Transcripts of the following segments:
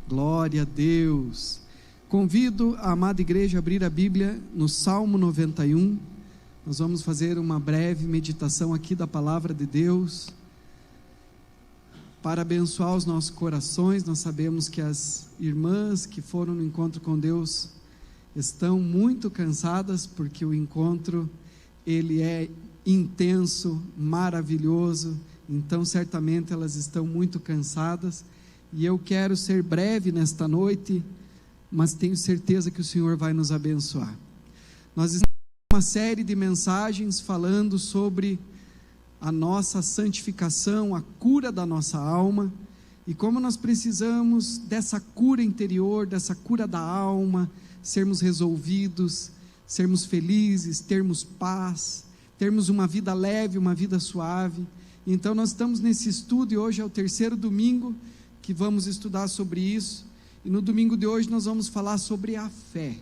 Glória a Deus. Convido a amada igreja a abrir a Bíblia no Salmo 91. Nós vamos fazer uma breve meditação aqui da palavra de Deus, para abençoar os nossos corações. Nós sabemos que as irmãs que foram no encontro com Deus estão muito cansadas, porque o encontro, ele é intenso, maravilhoso, então certamente elas estão muito cansadas, e eu quero ser breve nesta noite, mas tenho certeza que o Senhor vai nos abençoar. Nós estamos em uma série de mensagens falando sobre a nossa santificação, a cura da nossa alma, e como nós precisamos dessa cura interior, dessa cura da alma, sermos resolvidos, sermos felizes, termos paz, termos uma vida leve, uma vida suave. Então nós estamos nesse estudo, e hoje é o terceiro domingo que vamos estudar sobre isso, e no domingo de hoje nós vamos falar sobre a fé,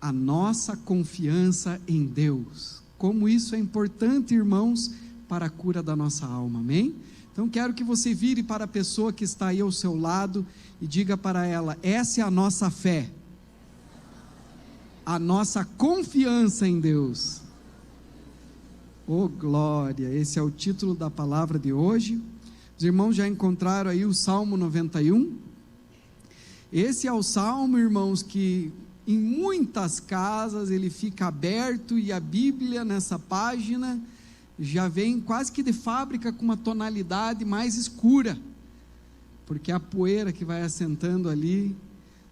a nossa confiança em Deus, como isso é importante, irmãos, para a cura da nossa alma, amém? Então quero que você vire para a pessoa que está aí ao seu lado e diga para ela: essa é a nossa fé, a nossa confiança em Deus. Oh glória, esse é o título da palavra de hoje. Os irmãos já encontraram aí o Salmo 91, esse é o Salmo, irmãos, que em muitas casas ele fica aberto, e a Bíblia nessa página já vem quase que de fábrica com uma tonalidade mais escura, porque a poeira que vai assentando ali,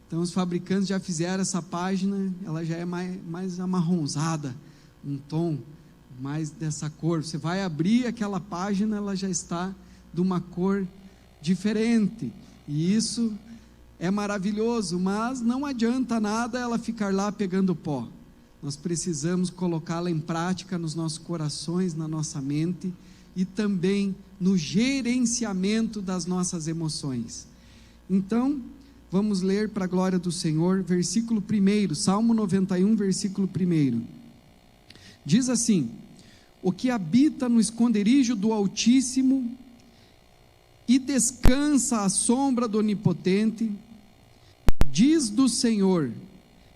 então os fabricantes já fizeram essa página, ela já é mais amarronzada, um tom mais dessa cor. Você vai abrir aquela página, ela já está de uma cor diferente, e isso é maravilhoso, mas não adianta nada ela ficar lá pegando pó. Nós precisamos colocá-la em prática nos nossos corações, na nossa mente, e também no gerenciamento das nossas emoções. Então, vamos ler para a glória do Senhor, versículo 1, Salmo 91, versículo 1, diz assim: o que habita no esconderijo do Altíssimo e descansa à sombra do Onipotente, diz do Senhor: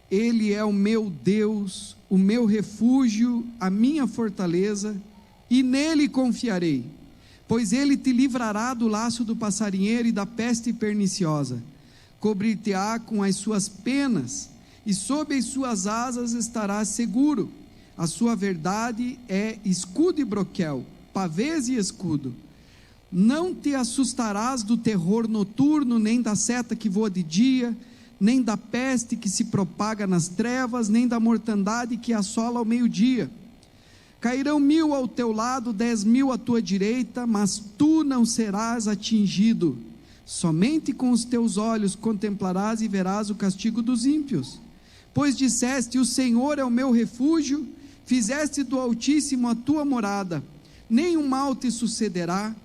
Ele é o meu Deus, o meu refúgio, a minha fortaleza, e nele confiarei, pois ele te livrará do laço do passarinheiro e da peste perniciosa, cobrir-te-á com as suas penas, e sob as suas asas estarás seguro. A sua verdade é escudo e broquel, pavês e escudo. Não te assustarás do terror noturno, nem da seta que voa de dia, nem da peste que se propaga nas trevas, nem da mortandade que assola ao meio-dia. Cairão 1000 ao teu lado, 10.000 à tua direita, mas tu não serás atingido. Somente com os teus olhos contemplarás e verás o castigo dos ímpios. Pois disseste: o Senhor é o meu refúgio, fizeste do Altíssimo a tua morada. Nenhum mal te sucederá,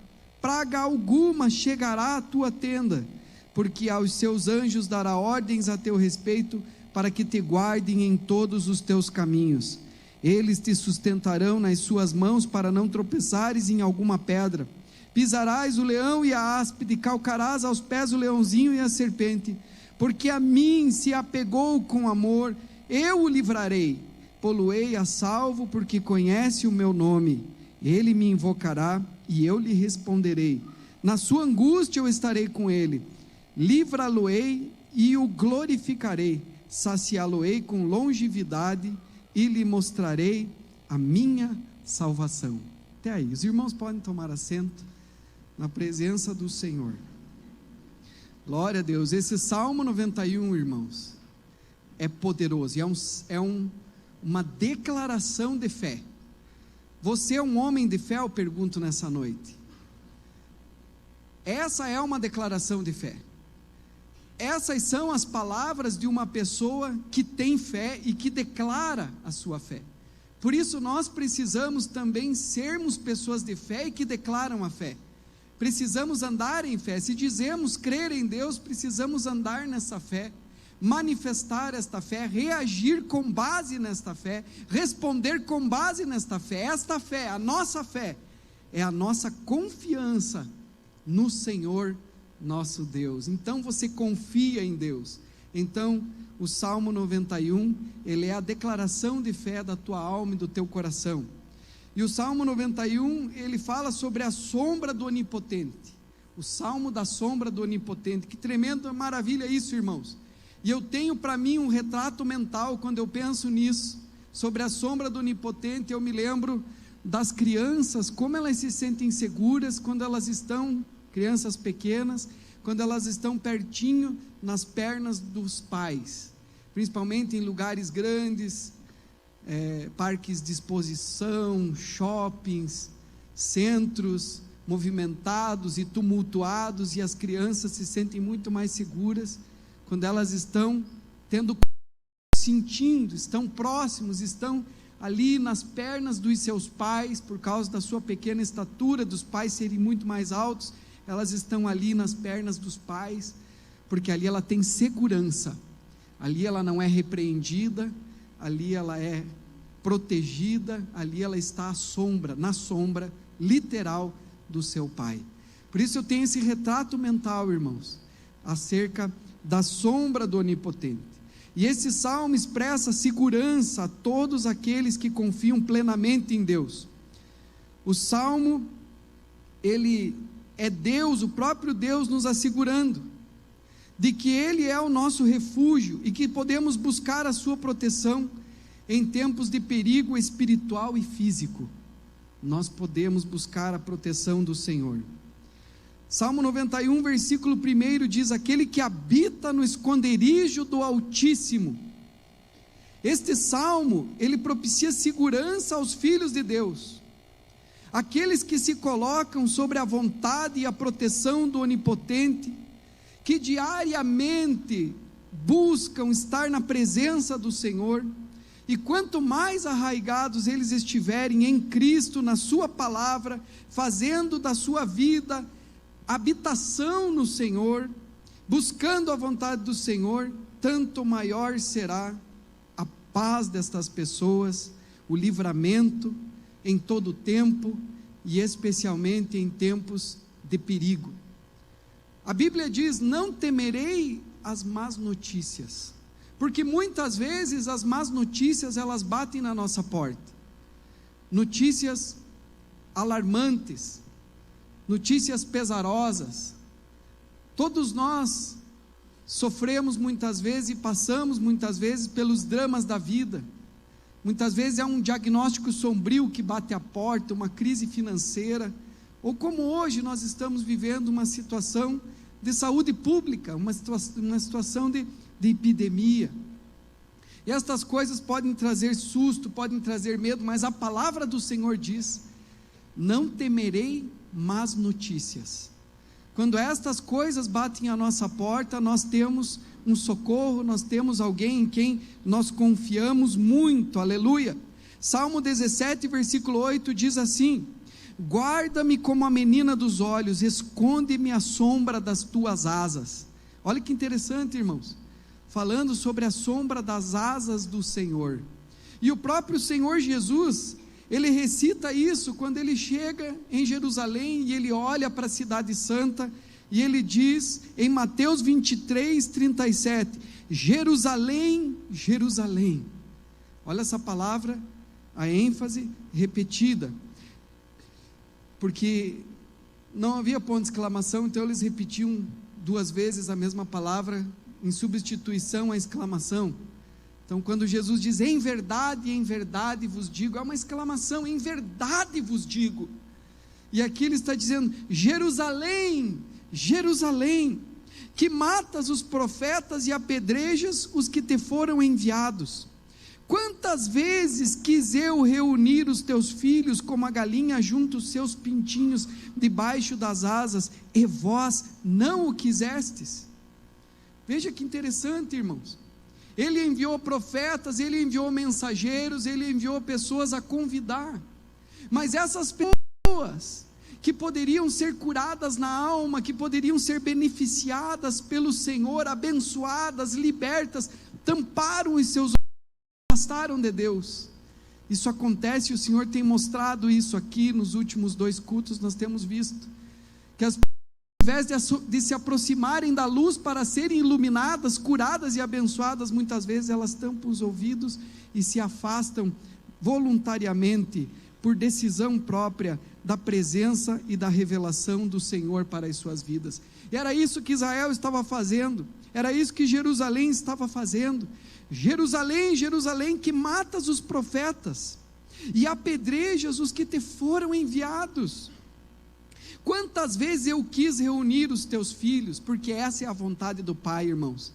praga alguma chegará à tua tenda, porque aos seus anjos dará ordens a teu respeito, para que te guardem em todos os teus caminhos. Eles te sustentarão nas suas mãos, para não tropeçares em alguma pedra. Pisarás o leão e a áspide, calcarás aos pés o leãozinho e a serpente. Porque a mim se apegou com amor, eu o livrarei. Pô-lo-ei a salvo, porque conhece o meu nome. Ele me invocará e eu lhe responderei. Na sua angústia eu estarei com ele. Livrá-lo-ei e o glorificarei. Saciá-lo-ei com longevidade e lhe mostrarei a minha salvação. Até aí, os irmãos podem tomar assento na presença do Senhor. Glória a Deus. Esse Salmo 91, irmãos, é poderoso, uma declaração de fé. Você é um homem de fé? Eu pergunto nessa noite. Essa é uma declaração de fé. Essas são as palavras de uma pessoa que tem fé e que declara a sua fé. Por isso nós precisamos também sermos pessoas de fé e que declaram a fé. Precisamos andar em fé. Se dizemos crer em Deus, precisamos andar nessa fé, manifestar esta fé, reagir com base nesta fé, responder com base nesta fé. Esta fé, a nossa fé, é a nossa confiança no Senhor nosso Deus. Então você confia em Deus. Então o Salmo 91, ele é a declaração de fé da tua alma e do teu coração. E o Salmo 91, ele fala sobre a sombra do Onipotente. O Salmo da sombra do Onipotente. Que tremenda maravilha isso, irmãos. E eu tenho para mim um retrato mental, quando eu penso nisso, sobre a sombra do Onipotente. Eu me lembro das crianças, como elas se sentem seguras quando elas estão, crianças pequenas, quando elas estão pertinho nas pernas dos pais, principalmente em lugares grandes, parques de exposição, shoppings, centros movimentados e tumultuados, e as crianças se sentem muito mais seguras quando elas estão sentindo, estão próximos, estão ali nas pernas dos seus pais, por causa da sua pequena estatura, dos pais serem muito mais altos, elas estão ali nas pernas dos pais, porque ali ela tem segurança, ali ela não é repreendida, ali ela é protegida, ali ela está à sombra, na sombra literal do seu pai. Por isso eu tenho esse retrato mental, irmãos, acerca da sombra do Onipotente. E esse salmo expressa segurança a todos aqueles que confiam plenamente em Deus. O salmo, ele é Deus, o próprio Deus nos assegurando de que Ele é o nosso refúgio e que podemos buscar a sua proteção em tempos de perigo espiritual e físico. Nós podemos buscar a proteção do Senhor. Salmo 91, versículo 1 diz: aquele que habita no esconderijo do Altíssimo. Este salmo, ele propicia segurança aos filhos de Deus, aqueles que se colocam sobre a vontade e a proteção do Onipotente, que diariamente buscam estar na presença do Senhor. E quanto mais arraigados eles estiverem em Cristo, na sua palavra, fazendo da sua vida habitação no Senhor, buscando a vontade do Senhor, tanto maior será a paz destas pessoas, o livramento em todo o tempo, e especialmente em tempos de perigo. A Bíblia diz: não temerei as más notícias, porque muitas vezes as más notícias, elas batem na nossa porta, notícias alarmantes, notícias pesarosas. Todos nós sofremos muitas vezes e passamos muitas vezes pelos dramas da vida. Muitas vezes é um diagnóstico sombrio que bate à porta, uma crise financeira, ou como hoje nós estamos vivendo uma situação de saúde pública, uma situação de epidemia. E estas coisas podem trazer susto, podem trazer medo, mas a palavra do Senhor diz: não temerei más notícias. Quando estas coisas batem à nossa porta, nós temos um socorro, nós temos alguém em quem nós confiamos muito, aleluia. Salmo 17, versículo 8 diz assim: guarda-me como a menina dos olhos, esconde-me à sombra das tuas asas. Olha que interessante, irmãos, falando sobre a sombra das asas do Senhor. E o próprio Senhor Jesus, ele recita isso quando ele chega em Jerusalém e ele olha para a cidade santa, e ele diz em Mateus 23, 37, Jerusalém, Jerusalém. Olha essa palavra, a ênfase repetida, porque não havia ponto de exclamação, então eles repetiam duas vezes a mesma palavra, em substituição à exclamação. Então quando Jesus diz em verdade vos digo, é uma exclamação, em verdade vos digo. E aqui ele está dizendo: Jerusalém, Jerusalém, que matas os profetas e apedrejas os que te foram enviados. Quantas vezes quis eu reunir os teus filhos como a galinha junta os seus pintinhos debaixo das asas, e vós não o quisestes. Veja que interessante, irmãos. Ele enviou profetas, ele enviou mensageiros, ele enviou pessoas a convidar, mas essas pessoas que poderiam ser curadas na alma, que poderiam ser beneficiadas pelo Senhor, abençoadas, libertas, tamparam os seus olhos, afastaram de Deus. Isso acontece, o Senhor tem mostrado isso aqui nos últimos 2 cultos. Nós temos visto que as pessoas invés de se aproximarem da luz para serem iluminadas, curadas e abençoadas, muitas vezes elas tampam os ouvidos e se afastam voluntariamente, por decisão própria, da presença e da revelação do Senhor para as suas vidas. E era isso que Israel estava fazendo, era isso que Jerusalém estava fazendo. Jerusalém, Jerusalém, que matas os profetas e apedrejas os que te foram enviados. Quantas vezes eu quis reunir os teus filhos, porque essa é a vontade do Pai, irmãos,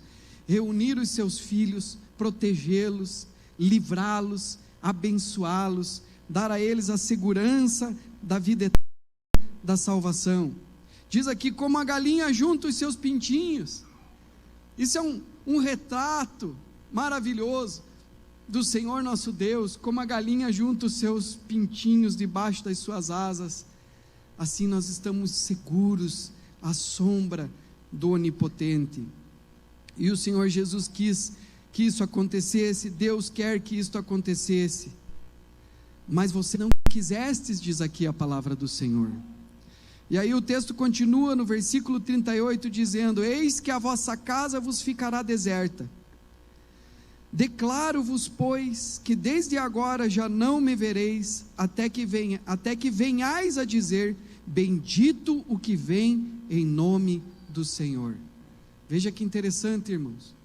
reunir os seus filhos, protegê-los, livrá-los, abençoá-los, dar a eles a segurança da vida eterna, da salvação. Diz aqui, como a galinha junta os seus pintinhos. Isso é um retrato maravilhoso do Senhor nosso Deus, como a galinha junta os seus pintinhos debaixo das suas asas. Assim nós estamos seguros à sombra do Onipotente. E o Senhor Jesus quis que isso acontecesse, Deus quer que isso acontecesse, mas você não quisestes, diz aqui a palavra do Senhor. E aí o texto continua no versículo 38 dizendo: eis que a vossa casa vos ficará deserta. Declaro-vos, pois, que desde agora já não me vereis, até que venhais a dizer: bendito o que vem em nome do Senhor. Veja que interessante, irmãos.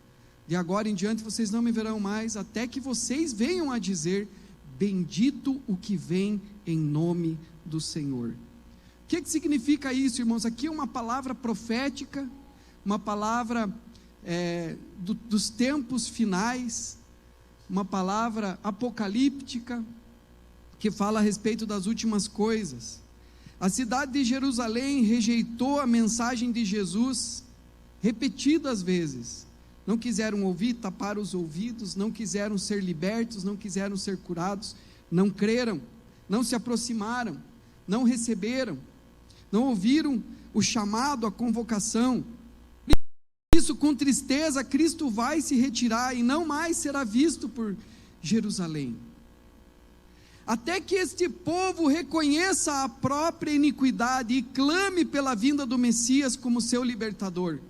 De agora em diante vocês não me verão mais, até que vocês venham a dizer: bendito o que vem em nome do Senhor. O que significa isso, irmãos? Aqui é uma palavra profética, uma palavra dos tempos finais, uma palavra apocalíptica, que fala a respeito das últimas coisas. A cidade de Jerusalém rejeitou a mensagem de Jesus repetidas vezes, não quiseram ouvir, taparam os ouvidos, não quiseram ser libertos, não quiseram ser curados, não creram, não se aproximaram, não receberam, não ouviram o chamado, a convocação. Por isso, com tristeza, Cristo vai se retirar e não mais será visto por Jerusalém, até que este povo reconheça a própria iniquidade e clame pela vinda do Messias como seu libertador.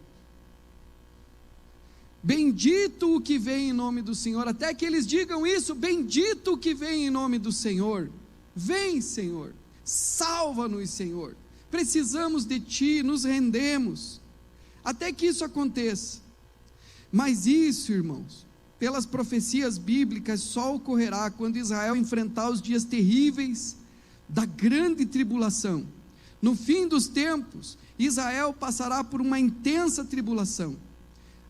Bendito o que vem em nome do Senhor, até que eles digam isso: bendito o que vem em nome do Senhor. Vem, Senhor, salva-nos, Senhor, precisamos de Ti, nos rendemos, até que isso aconteça. Mas isso, irmãos, pelas profecias bíblicas, só ocorrerá quando Israel enfrentar os dias terríveis da grande tribulação. No fim dos tempos, Israel passará por uma intensa tribulação.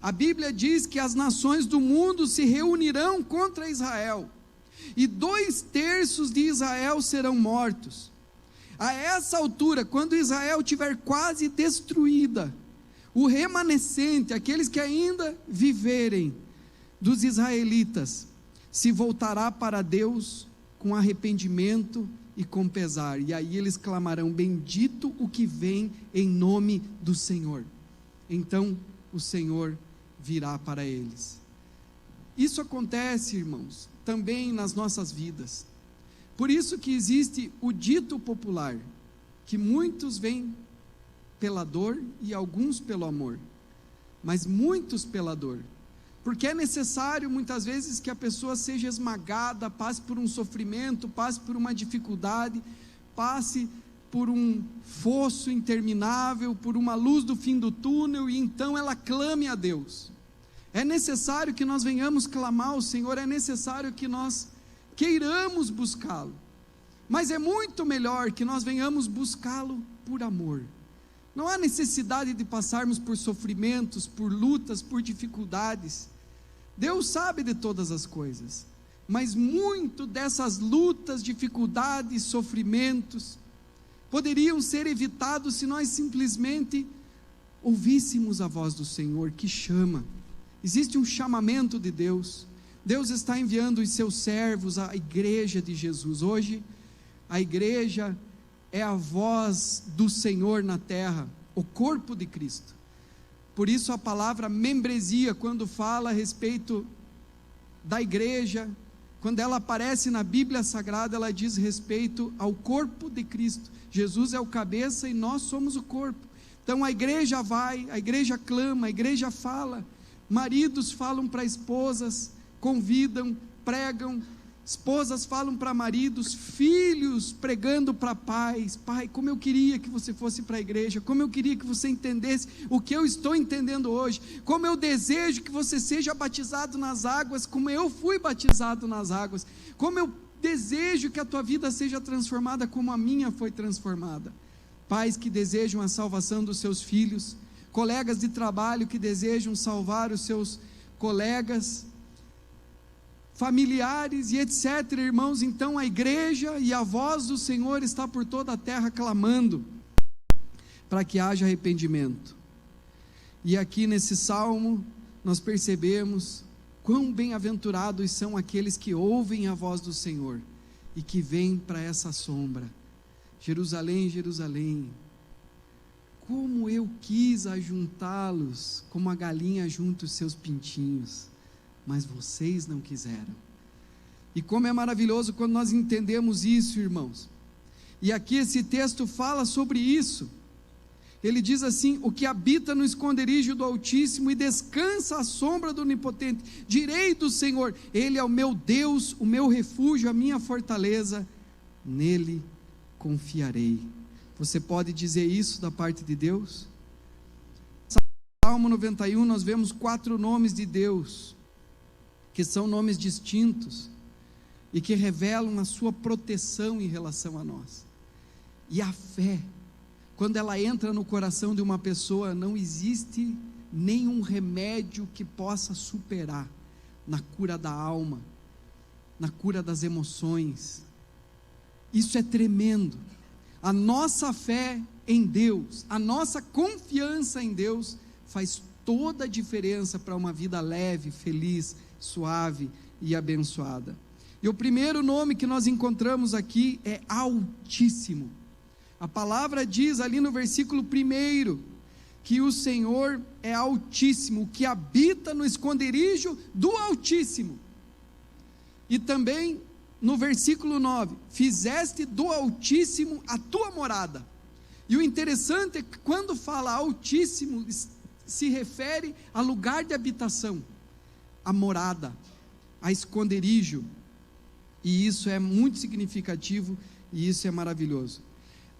A Bíblia diz que as nações do mundo se reunirão contra Israel, e 2/3 de Israel serão mortos. A essa altura, quando Israel estiver quase destruída, o remanescente, aqueles que ainda viverem dos israelitas, se voltará para Deus com arrependimento e com pesar, e aí eles clamarão: bendito o que vem em nome do Senhor. Então o Senhor virá para eles. Isso acontece, irmãos, também nas nossas vidas. Por isso que existe o dito popular, que muitos vêm pela dor e alguns pelo amor, mas muitos pela dor, porque é necessário muitas vezes que a pessoa seja esmagada, passe por um sofrimento, passe por uma dificuldade, passe por um fosso interminável, por uma luz do fim do túnel, e então ela clame a Deus. É necessário que nós venhamos clamar ao Senhor, é necessário que nós queiramos buscá-lo, mas é muito melhor que nós venhamos buscá-lo por amor. Não há necessidade de passarmos por sofrimentos, por lutas, por dificuldades. Deus sabe de todas as coisas, mas muito dessas lutas, dificuldades, sofrimentos poderiam ser evitados se nós simplesmente ouvíssemos a voz do Senhor que chama. Existe um chamamento de Deus. Deus está enviando os seus servos, a igreja de Jesus. Hoje a igreja é a voz do Senhor na terra, o corpo de Cristo. Por isso a palavra membresia, quando fala a respeito da igreja, quando ela aparece na Bíblia Sagrada, ela diz respeito ao corpo de Cristo. Jesus é o cabeça e nós somos o corpo. Então a igreja vai, a igreja clama, a igreja fala, maridos falam para esposas, convidam, pregam, esposas falam para maridos, filhos pregando para pais: pai, como eu queria que você fosse para a igreja, como eu queria que você entendesse o que eu estou entendendo hoje, como eu desejo que você seja batizado nas águas, como eu fui batizado nas águas, como eu desejo que a tua vida seja transformada como a minha foi transformada. Pais que desejam a salvação dos seus filhos, colegas de trabalho que desejam salvar os seus colegas, familiares e etc, irmãos. Então a igreja e a voz do Senhor está por toda a terra clamando para que haja arrependimento. E aqui nesse salmo nós percebemos quão bem-aventurados são aqueles que ouvem a voz do Senhor e que vêm para essa sombra. Jerusalém, Jerusalém, como eu quis ajuntá-los, como a galinha junta os seus pintinhos, mas vocês não quiseram. E como é maravilhoso quando nós entendemos isso, irmãos. E aqui esse texto fala sobre isso. Ele diz assim: o que habita no esconderijo do Altíssimo e descansa à sombra do Onipotente, direi do Senhor: Ele é o meu Deus, o meu refúgio, a minha fortaleza, nele confiarei. Você pode dizer isso da parte de Deus? Salmo 91, nós vemos 4 nomes de Deus, que são nomes distintos, e que revelam a sua proteção em relação a nós. E a fé, quando ela entra no coração de uma pessoa, não existe nenhum remédio que possa superar na cura da alma, na cura das emoções. Isso é tremendo. A nossa fé em Deus, a nossa confiança em Deus faz toda a diferença para uma vida leve, feliz, suave e abençoada. E o primeiro nome que nós encontramos aqui é Altíssimo. A palavra diz ali no versículo 1 que o Senhor é Altíssimo, que habita no esconderijo do Altíssimo. E também no versículo 9, fizeste do Altíssimo a tua morada. E o interessante é que quando fala Altíssimo, se refere a lugar de habitação, a morada, a esconderijo. E isso é muito significativo e isso é maravilhoso.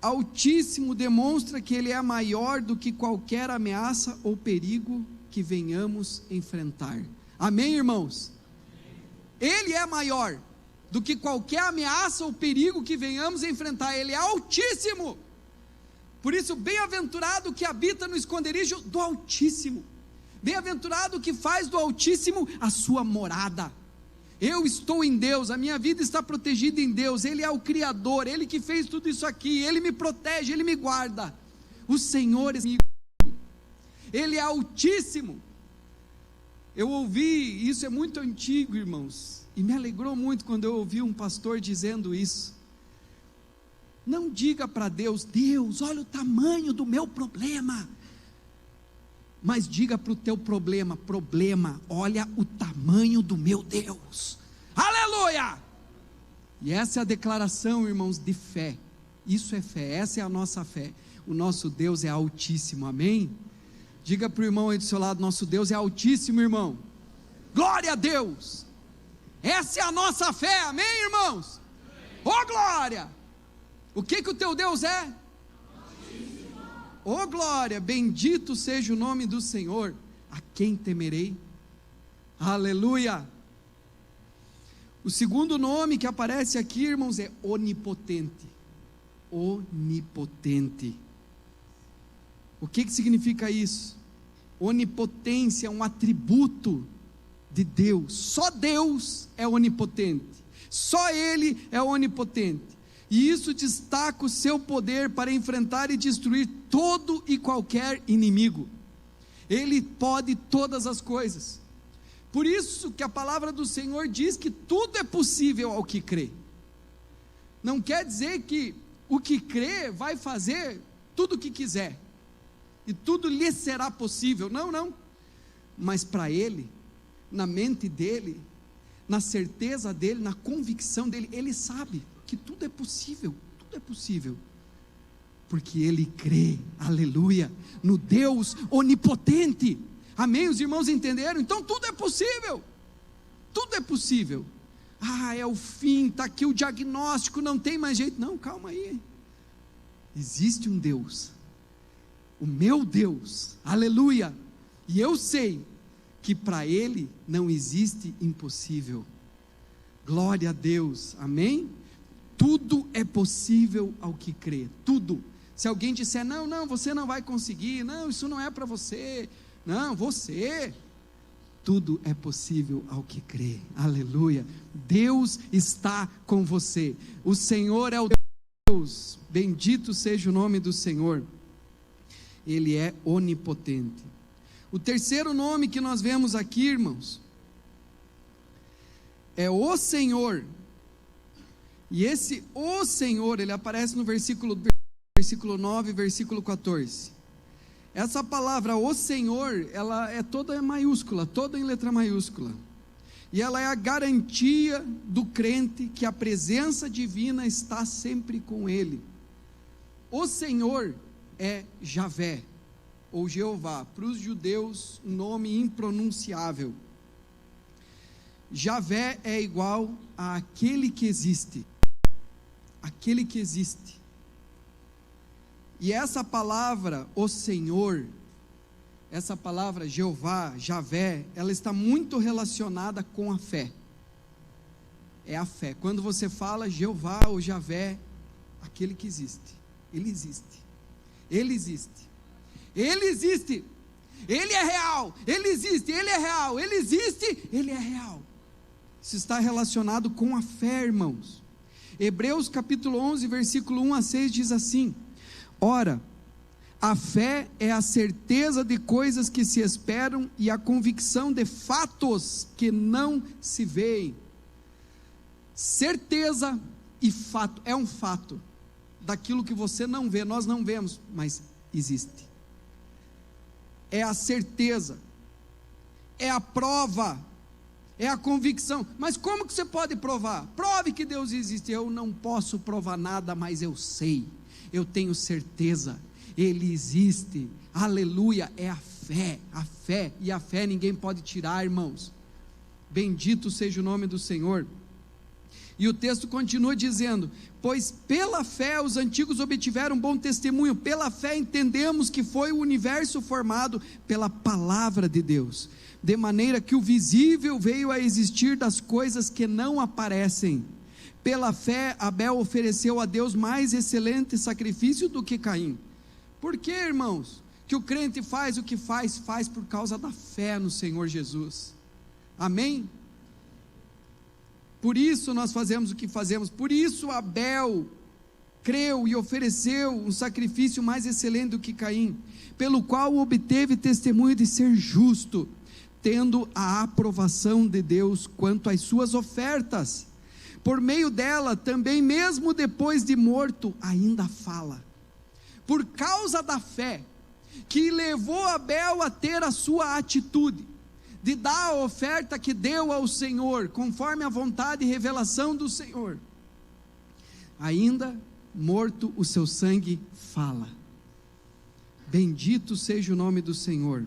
Altíssimo demonstra que Ele é maior do que qualquer ameaça ou perigo que venhamos enfrentar. Amém, irmãos? Ele é maior do que qualquer ameaça ou perigo que venhamos enfrentar. Ele é Altíssimo. Por isso, bem-aventurado que habita no esconderijo do Altíssimo. Bem-aventurado que faz do Altíssimo a sua morada. Eu estou em Deus, a minha vida está protegida em Deus. Ele é o Criador, Ele que fez tudo isso aqui, Ele me protege, Ele me guarda. O Senhor é comigo. Ele é Altíssimo. Eu ouvi, isso é muito antigo, irmãos, e me alegrou muito quando eu ouvi um pastor dizendo isso. Não diga para Deus: Deus, olha o tamanho do meu problema. Mas diga para o teu problema: olha o tamanho do meu Deus. Aleluia! E essa é a declaração, irmãos, de fé. Isso é fé, essa é a nossa fé. O nosso Deus é Altíssimo, amém? Diga para o irmão aí do seu lado: nosso Deus é Altíssimo, irmão. Glória a Deus! Essa é a nossa fé, amém, irmãos? Oh glória! O que o teu Deus é? Oh glória, bendito seja o nome do Senhor. A quem temerei? Aleluia. O segundo nome que aparece aqui, irmãos, é Onipotente. Onipotente. O que significa isso? Onipotência é um atributo de Deus. Só Deus é onipotente. Só Ele é onipotente. E isso destaca o seu poder para enfrentar e destruir todo e qualquer inimigo. Ele pode todas as coisas. Por isso que a palavra do Senhor diz que tudo é possível ao que crê. Não quer dizer que o que crê vai fazer tudo o que quiser, e tudo lhe será possível. Não, não. Mas para ele, na mente dele, na certeza dele, na convicção dele, ele sabe que tudo é possível, tudo é possível. porque ele crê, aleluia, no Deus onipotente. Amém? Os irmãos entenderam? Então tudo é possível, tudo é possível. É o fim, está aqui o diagnóstico, não tem mais jeito. Não, calma aí, existe um Deus, o meu Deus, aleluia, e eu sei que para Ele não existe impossível. Glória a Deus, amém? Tudo é possível ao que crê, tudo. Se alguém disser, não, você não vai conseguir, não, isso não é para você, não, você, tudo é possível ao que crê, aleluia. Deus está com você, o Senhor é o Deus, bendito seja o nome do Senhor, Ele é onipotente. O terceiro nome que nós vemos aqui, irmãos, é o Senhor. E esse o Senhor, ele aparece no versículo 9, versículo 14. Essa palavra o Senhor, ela é toda maiúscula, toda em letra maiúscula. E ela é a garantia do crente que a presença divina está sempre com ele. O Senhor é Javé, ou Jeová, para os judeus um nome impronunciável. Javé é igual a aquele que existe, aquele que existe. E essa palavra, o Senhor, essa palavra Jeová, Javé, ela está muito relacionada com a fé. É a fé. Quando você fala Jeová ou Javé, aquele que existe, ele existe, ele existe, ele existe, ele é real, ele existe, ele é real, ele existe, ele é real. Isso está relacionado com a fé, irmãos. Hebreus capítulo 11, versículo 1 a 6 diz assim: ora, a fé é a certeza de coisas que se esperam e a convicção de fatos que não se veem. Certeza e fato, é um fato daquilo que você não vê, nós não vemos, mas existe. É a certeza, é a prova, é a convicção. Mas como que você pode provar? Prove que Deus existe. Eu não posso provar nada, mas eu sei, eu tenho certeza, Ele existe, aleluia. É a fé, e a fé ninguém pode tirar, irmãos. Bendito seja o nome do Senhor. E o texto continua dizendo: pois pela fé os antigos obtiveram bom testemunho. Pela fé entendemos que foi o universo formado pela palavra de Deus, de maneira que o visível veio a existir das coisas que não aparecem. Pela fé Abel ofereceu a Deus mais excelente sacrifício do que Caim. Por que, irmãos, que o crente faz o que faz? Faz por causa da fé no Senhor Jesus. Amém? Por isso nós fazemos o que fazemos. Por isso Abel creu e ofereceu um sacrifício mais excelente do que Caim, pelo qual obteve testemunho de ser justo, tendo a aprovação de Deus quanto às suas ofertas. Por meio dela também, mesmo depois de morto, ainda fala. Por causa da fé que levou Abel a ter a sua atitude de dar a oferta que deu ao Senhor, conforme a vontade e revelação do Senhor, ainda morto o seu sangue fala. Bendito seja o nome do Senhor.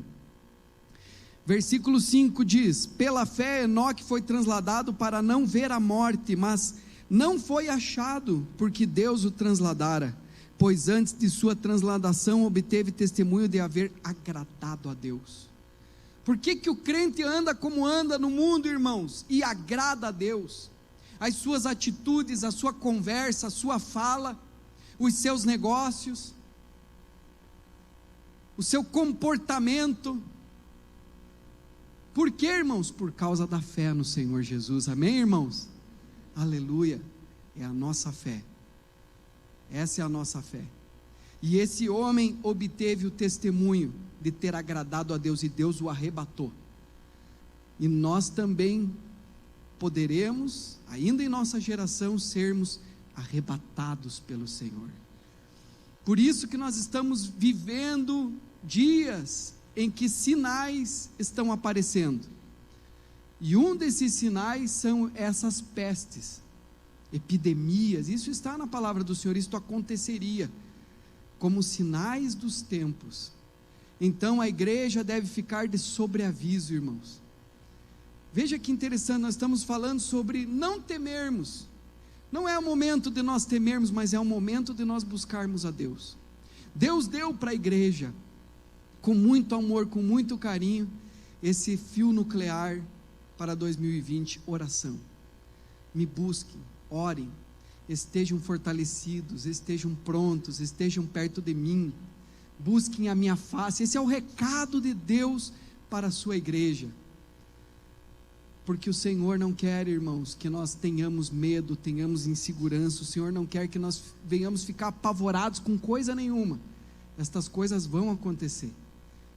Versículo 5 diz: pela fé Enoque foi transladado para não ver a morte, mas não foi achado, porque Deus o transladara, pois antes de sua transladação obteve testemunho de haver agradado a Deus. Por que o crente anda como anda no mundo, irmãos, e agrada a Deus? As suas atitudes, a sua conversa, a sua fala, os seus negócios, o seu comportamento. Por quê, irmãos? Por causa da fé no Senhor Jesus. Amém, irmãos? Aleluia. É a nossa fé. Essa é a nossa fé. E esse homem obteve o testemunho de ter agradado a Deus, e Deus o arrebatou. E nós também poderemos, ainda em nossa geração, sermos arrebatados pelo Senhor. Por isso que nós estamos vivendo dias em que sinais estão aparecendo, e um desses sinais são essas pestes, epidemias. Isso está na palavra do Senhor, isso aconteceria. como sinais dos tempos. Então a igreja deve ficar de sobreaviso, irmãos. Veja que interessante, nós estamos falando sobre não temermos. Não é o momento de nós temermos, mas é o momento de nós buscarmos a Deus. Deus deu para a igreja, com muito amor, com muito carinho, esse fio nuclear para 2020, oração. Me busquem, orem, estejam fortalecidos, estejam prontos, estejam perto de mim, busquem a minha face. Esse é o recado de Deus para a sua igreja, porque o Senhor não quer, irmãos, que nós tenhamos medo, tenhamos insegurança. O Senhor não quer que nós venhamos ficar apavorados com coisa nenhuma. Estas coisas vão acontecer,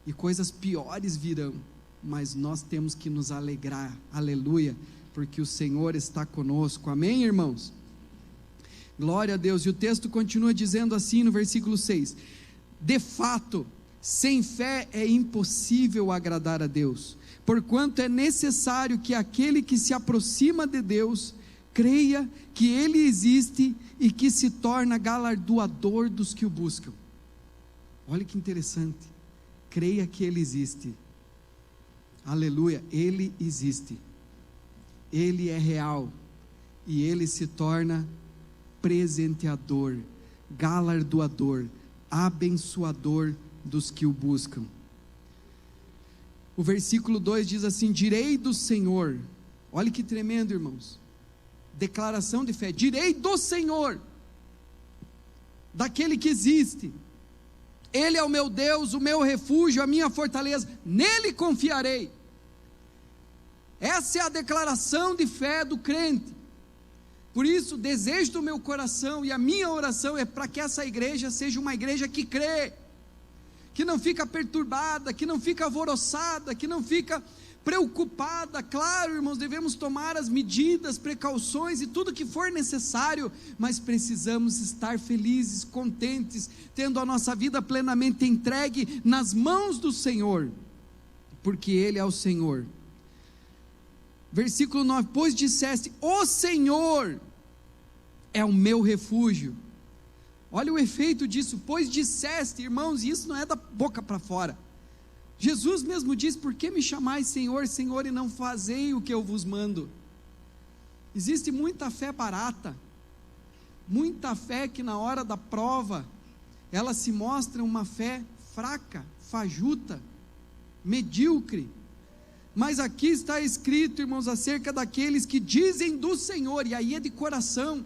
e coisas piores virão, mas nós temos que nos alegrar, aleluia, porque o Senhor está conosco, amém, irmãos? Glória a Deus. E o texto continua dizendo assim no versículo 6: de fato, sem fé é impossível agradar a Deus, porquanto é necessário que aquele que se aproxima de Deus creia que Ele existe e que se torna galardoador dos que o buscam. Olha que interessante, creia que Ele existe, aleluia, Ele existe, Ele é real, e Ele se torna presenteador, galardoador, abençoador dos que o buscam. O versículo 2 diz assim: direi do Senhor. Olha que tremendo, irmãos, declaração de fé, direi do Senhor, daquele que existe, Ele é o meu Deus, o meu refúgio, a minha fortaleza, nele confiarei. Essa é a declaração de fé do crente. Por isso, o desejo do meu coração e a minha oração é para que essa igreja seja uma igreja que crê, que não fica perturbada, que não fica alvoroçada, que não fica preocupada. Claro, irmãos, devemos tomar as medidas, precauções e tudo que for necessário, mas precisamos estar felizes, contentes, tendo a nossa vida plenamente entregue nas mãos do Senhor, porque Ele é o Senhor. Versículo 9: pois disseste, o Senhor é o meu refúgio. Olha o efeito disso, pois disseste, irmãos, e isso não é da boca para fora. Jesus mesmo diz: por que me chamais Senhor, Senhor, e não fazei o que eu vos mando? Existe muita fé barata, muita fé que na hora da prova, ela se mostra uma fé fraca, fajuta, medíocre. Mas aqui está escrito, irmãos, acerca daqueles que dizem do Senhor, e aí é de coração,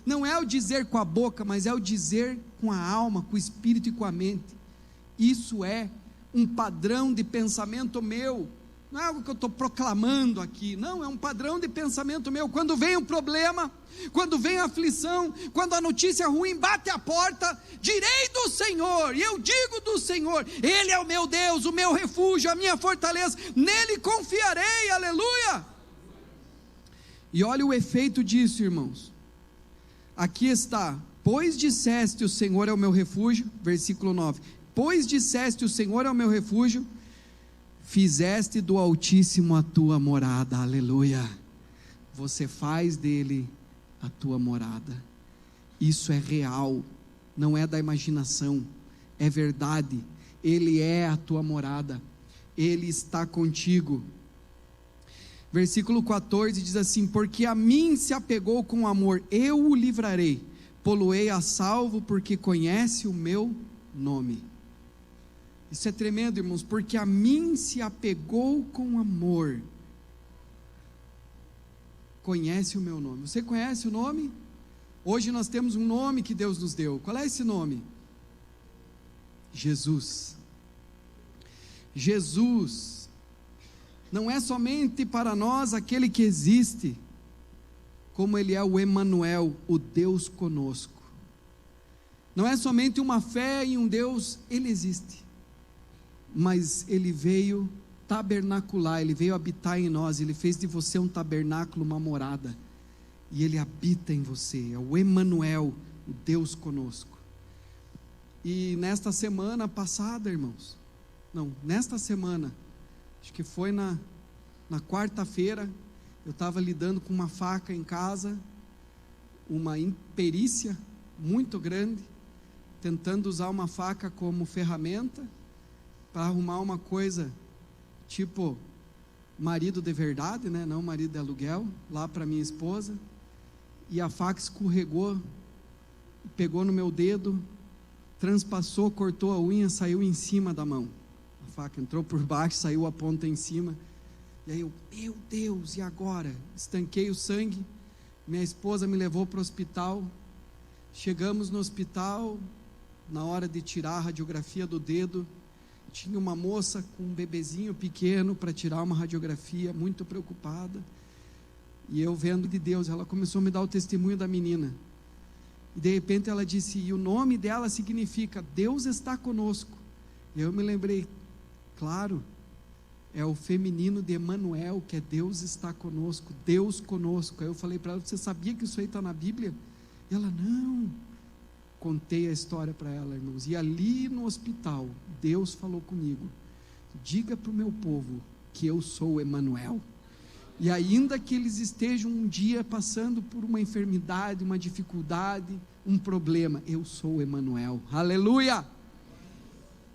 não é o dizer com a boca, mas é o dizer com a alma, com o espírito e com a mente. Isso é um padrão de pensamento meu, não é algo que eu estou proclamando aqui, não, é um padrão de pensamento meu. Quando vem um problema, quando vem a aflição, quando a notícia ruim bate a porta, direi do Senhor, e eu digo do Senhor, Ele é o meu Deus, o meu refúgio, a minha fortaleza, nele confiarei, aleluia. E olha o efeito disso, irmãos, aqui está: pois disseste, o Senhor é o meu refúgio, versículo 9, pois disseste, o Senhor é o meu refúgio, fizeste do Altíssimo a tua morada, aleluia. Você faz dele a tua morada. Isso é real, não é da imaginação, é verdade. Ele é a tua morada, Ele está contigo. Versículo 14 diz assim: porque a mim se apegou com amor, eu o livrarei, pô-lo-ei a salvo, porque conhece o meu nome. Isso é tremendo, irmãos, porque a mim se apegou com amor, conhece o meu nome. Você conhece o nome? Hoje nós temos um nome que Deus nos deu. Qual é esse nome? Jesus. Jesus não é somente para nós aquele que existe, como Ele é o Emanuel, o Deus conosco. Não é somente uma fé em um Deus, Ele existe, mas Ele veio tabernacular, Ele veio habitar em nós, Ele fez de você um tabernáculo, uma morada, e Ele habita em você, é o Emanuel, o Deus conosco. E nesta semana passada, irmãos, nesta semana, acho que foi na quarta-feira, eu estava lidando com uma faca em casa, uma imperícia muito grande, tentando usar uma faca como ferramenta para arrumar uma coisa tipo marido de verdade, né? Não marido de aluguel, lá para minha esposa, e a faca escorregou, pegou no meu dedo, transpassou, cortou a unha, saiu em cima da mão. A faca entrou por baixo, saiu a ponta em cima. E aí eu, meu Deus, e agora? Estanquei o sangue. Minha esposa me levou para o hospital. Chegamos no hospital, na hora de tirar a radiografia do dedo, tinha uma moça com um bebezinho pequeno para tirar uma radiografia, muito preocupada. E eu vendo de Deus, ela começou a me dar o testemunho da menina. E de repente ela disse, e o nome dela significa Deus está conosco. E eu me lembrei, claro, é o feminino de Emanuel, que é Deus está conosco, Deus conosco. Aí eu falei para ela, você sabia que isso aí está na Bíblia? E ela, não. Contei a história para ela, irmãos, e ali no hospital, Deus falou comigo, diga para o meu povo que eu sou Emanuel. E ainda que eles estejam um dia passando por uma enfermidade, uma dificuldade, um problema, eu sou Emanuel, aleluia.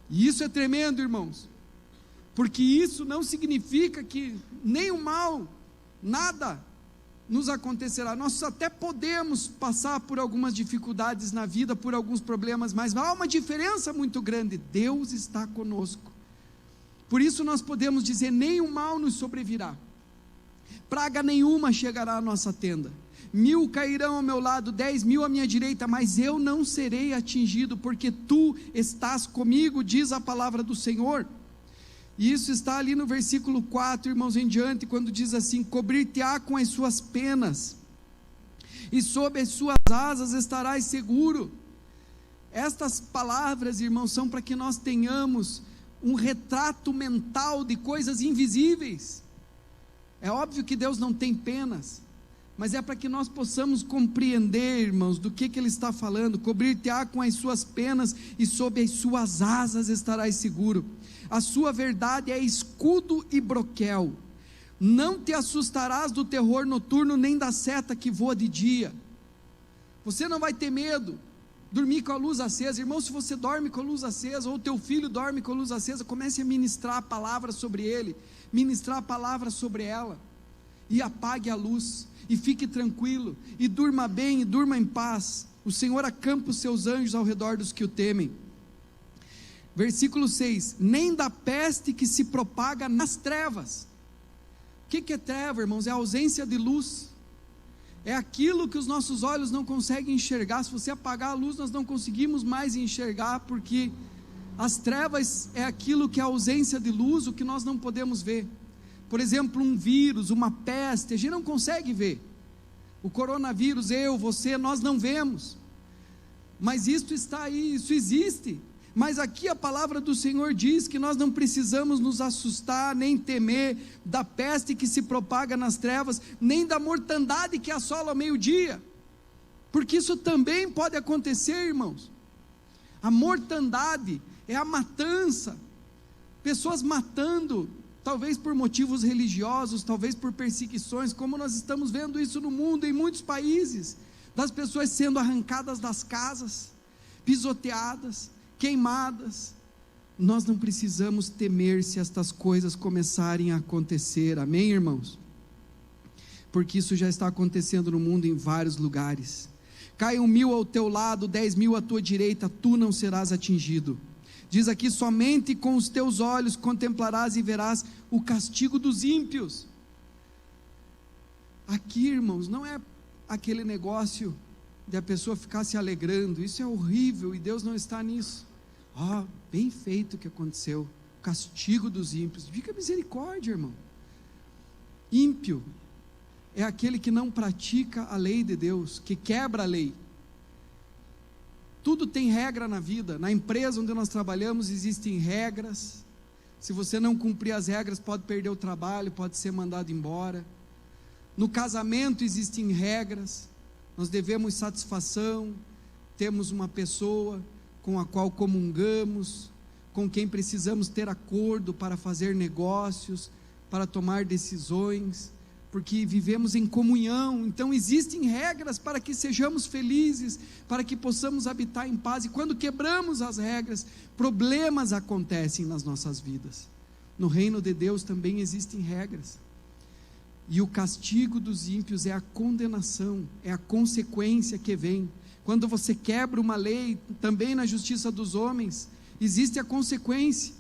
E isso é tremendo, irmãos, porque isso não significa que nem o mal, nada nos acontecerá. Nós até podemos passar por algumas dificuldades na vida, por alguns problemas, mas há uma diferença muito grande, Deus está conosco. Por isso nós podemos dizer, nem o mal nos sobrevirá, praga nenhuma chegará à nossa tenda, 1000 cairão ao meu lado, 10.000 à minha direita, mas eu não serei atingido, porque tu estás comigo, diz a palavra do Senhor. E isso está ali no versículo 4, irmãos, em diante, quando diz assim, cobrir-te-á com as suas penas, e sob as suas asas estarás seguro. Estas palavras, irmãos, são para que nós tenhamos um retrato mental de coisas invisíveis. É óbvio que Deus não tem penas, mas é para que nós possamos compreender, irmãos, do que Ele está falando. Cobrir-te-á com as suas penas, e sob as suas asas estarás seguro. A sua verdade é escudo e broquel. Não te assustarás do terror noturno, nem da seta que voa de dia. Você não vai ter medo, dormir com a luz acesa. Irmão, se você dorme com a luz acesa, ou teu filho dorme com a luz acesa, comece a ministrar a palavra sobre ele, ministrar a palavra sobre ela, e apague a luz, e fique tranquilo, e durma bem, e durma em paz. O Senhor acampa os seus anjos ao redor dos que o temem. Versículo 6, nem da peste que se propaga nas trevas. O que é treva, irmãos? É a ausência de luz, é aquilo que os nossos olhos não conseguem enxergar. Se você apagar a luz, nós não conseguimos mais enxergar, porque as trevas é aquilo que é a ausência de luz, o que nós não podemos ver. Por exemplo, um vírus, uma peste, a gente não consegue ver. O coronavírus, você, nós não vemos, mas isso está aí, isso existe. Mas aqui a palavra do Senhor diz que nós não precisamos nos assustar, nem temer da peste que se propaga nas trevas, nem da mortandade que assola ao meio-dia, porque isso também pode acontecer, irmãos. A mortandade é a matança, pessoas matando, talvez por motivos religiosos, talvez por perseguições, como nós estamos vendo isso no mundo, em muitos países, das pessoas sendo arrancadas das casas, pisoteadas, queimadas. Nós não precisamos temer se estas coisas começarem a acontecer, amém, irmãos? Porque isso já está acontecendo no mundo em vários lugares. Caiam 1000 ao teu lado, 10.000 à tua direita, tu não serás atingido. Diz aqui, somente com os teus olhos contemplarás e verás o castigo dos ímpios. Aqui, irmãos, não é aquele negócio de a pessoa ficar se alegrando, isso é horrível e Deus não está nisso. Bem feito o que aconteceu, o castigo dos ímpios. Fica misericórdia, irmão. Ímpio é aquele que não pratica a lei de Deus, que quebra a lei. Tudo tem regra na vida. Na empresa onde nós trabalhamos existem regras. Se você não cumprir as regras, pode perder o trabalho, pode ser mandado embora. No casamento existem regras. Nós devemos satisfação, temos uma pessoa com a qual comungamos, com quem precisamos ter acordo para fazer negócios, para tomar decisões. porque vivemos em comunhão. Então existem regras para que sejamos felizes, para que possamos habitar em paz, e quando quebramos as regras, problemas acontecem nas nossas vidas. No reino de Deus também existem regras, e o castigo dos ímpios é a condenação, é a consequência que vem. Quando você quebra uma lei, também na justiça dos homens, existe a consequência.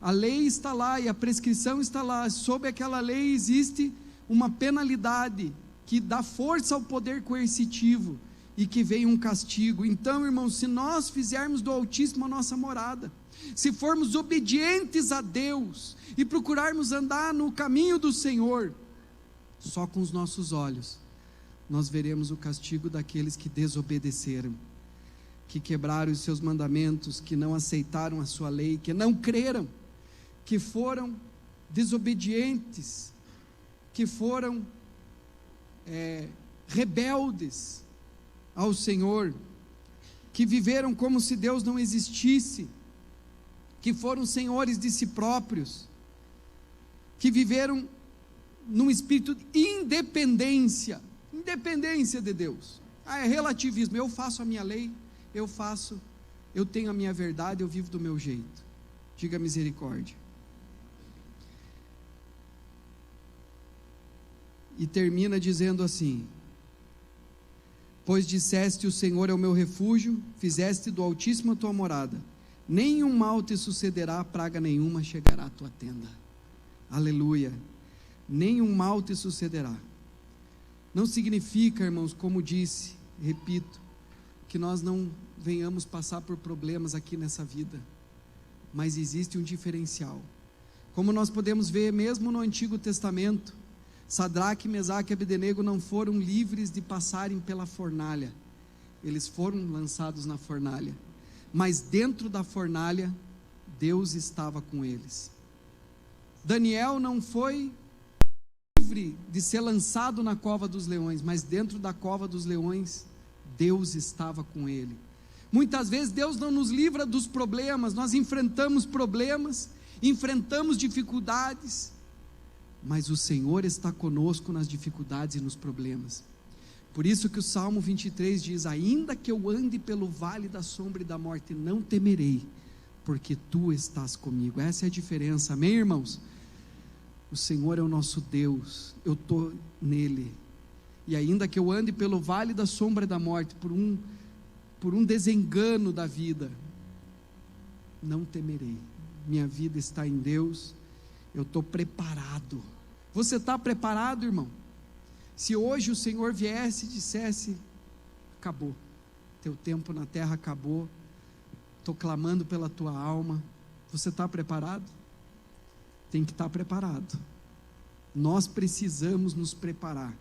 A lei está lá e a prescrição está lá, sob aquela lei existe uma penalidade que dá força ao poder coercitivo e que vem um castigo. Então, irmãos, se nós fizermos do Altíssimo a nossa morada, se formos obedientes a Deus e procurarmos andar no caminho do Senhor, só com os nossos olhos nós veremos o castigo daqueles que desobedeceram, que quebraram os seus mandamentos, que não aceitaram a sua lei, que não creram, que foram desobedientes, que foram rebeldes ao Senhor, que viveram como se Deus não existisse, que foram senhores de si próprios, que viveram num espírito de independência de Deus. É relativismo, eu faço a minha lei, eu tenho a minha verdade, eu vivo do meu jeito. Diga misericórdia. E termina dizendo assim: pois disseste, o Senhor é o meu refúgio, fizeste do Altíssimo a tua morada, nenhum mal te sucederá, praga nenhuma chegará à tua tenda. Aleluia. Nenhum mal te sucederá. Não significa, irmãos, como disse, repito, que nós não venhamos passar por problemas aqui nessa vida, mas existe um diferencial. Como nós podemos ver mesmo no Antigo Testamento, Sadraque, Mesaque e Abdenego não foram livres de passarem pela fornalha, eles foram lançados na fornalha, mas dentro da fornalha, Deus estava com eles. Daniel não foi livre de ser lançado na cova dos leões, mas dentro da cova dos leões, Deus estava com ele. Muitas vezes Deus não nos livra dos problemas, nós enfrentamos problemas, enfrentamos dificuldades, mas o Senhor está conosco nas dificuldades e nos problemas. Por isso que o Salmo 23 diz: ainda que eu ande pelo vale da sombra e da morte, não temerei, porque tu estás comigo. Essa é a diferença, amém, irmãos? O Senhor é o nosso Deus, eu estou nele, e ainda que eu ande pelo vale da sombra e da morte, por um desengano da vida, não temerei, minha vida está em Deus, eu estou preparado. Você está preparado, irmão? Se hoje o Senhor viesse e dissesse: acabou, teu tempo na terra acabou, estou clamando pela tua alma, você está preparado? Tem que estar preparado. Nós precisamos nos preparar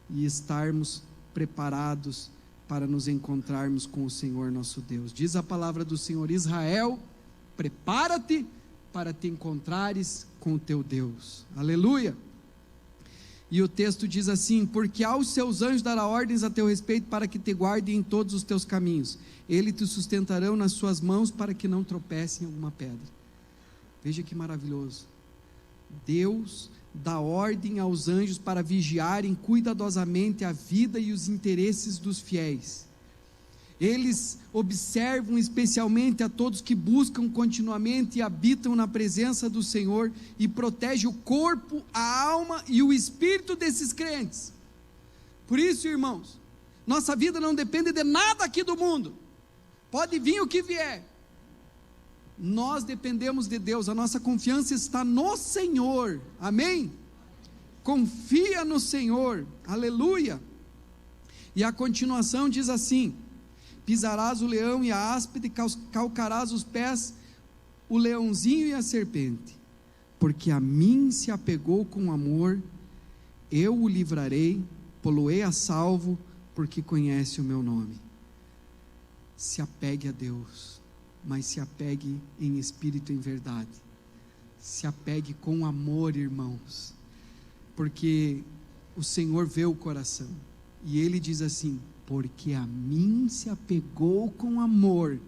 e estarmos preparados para nos encontrarmos com o Senhor nosso Deus. Diz a palavra do Senhor: Israel, prepara-te para te encontrares com o teu Deus. Aleluia. E o texto diz assim: porque aos seus anjos dará ordens a teu respeito, para que te guardem em todos os teus caminhos, eles te sustentarão nas suas mãos, para que não tropece em alguma pedra. Veja que maravilhoso. Deus dá ordem aos anjos para vigiarem cuidadosamente a vida e os interesses dos fiéis. Eles observam especialmente a todos que buscam continuamente e habitam na presença do Senhor, e protegem o corpo, a alma e o espírito desses crentes. Por isso, irmãos, nossa vida não depende de nada aqui do mundo, pode vir o que vier, nós dependemos de Deus, a nossa confiança está no Senhor, amém? Confia no Senhor, aleluia. E a continuação diz assim: pisarás o leão e a áspide, calcarás os pés, o leãozinho e a serpente, porque a mim se apegou com amor, eu o livrarei, pô-lo-ei a salvo, porque conhece o meu nome. Se apegue a Deus, mas se apegue em espírito e em verdade, se apegue com amor, irmãos, porque o Senhor vê o coração, e Ele diz assim: porque a mim se apegou com amor,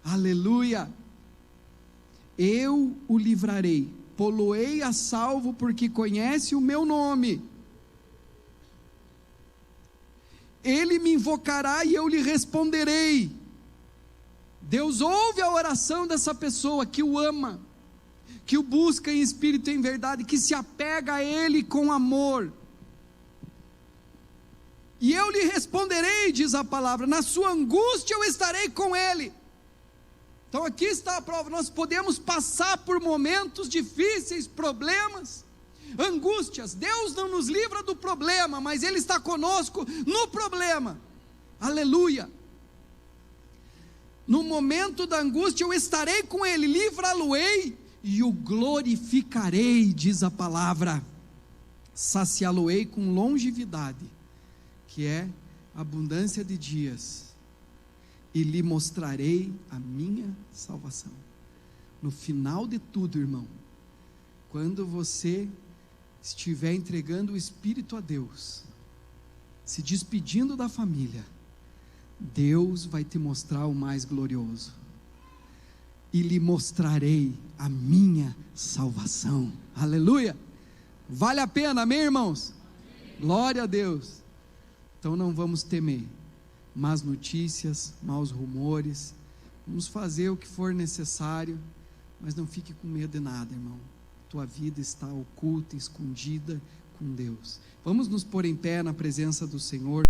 aleluia, eu o livrarei, pô-lo-ei a salvo, porque conhece o meu nome. ele me invocará e eu lhe responderei. Deus ouve a oração dessa pessoa que o ama, que o busca em espírito e em verdade, que se apega a Ele com amor. E eu lhe responderei, diz a palavra, na sua angústia eu estarei com ele. Então aqui está a prova, nós podemos passar por momentos difíceis, problemas, angústias. Deus não nos livra do problema, mas Ele está conosco no problema. Aleluia. No momento da angústia eu estarei com Ele, livrá-lo-ei e o glorificarei, diz a palavra. Saciá-lo-ei com longevidade, que é abundância de dias, e lhe mostrarei a minha salvação. No final de tudo, irmão, quando você estiver entregando o Espírito a Deus, se despedindo da família, Deus vai te mostrar o mais glorioso, e lhe mostrarei a minha salvação. Aleluia, vale a pena, amém, irmãos? Amém. Glória a Deus. Então não vamos temer más notícias, maus rumores, vamos fazer o que for necessário, mas não fique com medo de nada, irmão. Tua vida está oculta, escondida com Deus. Vamos nos pôr em pé na presença do Senhor.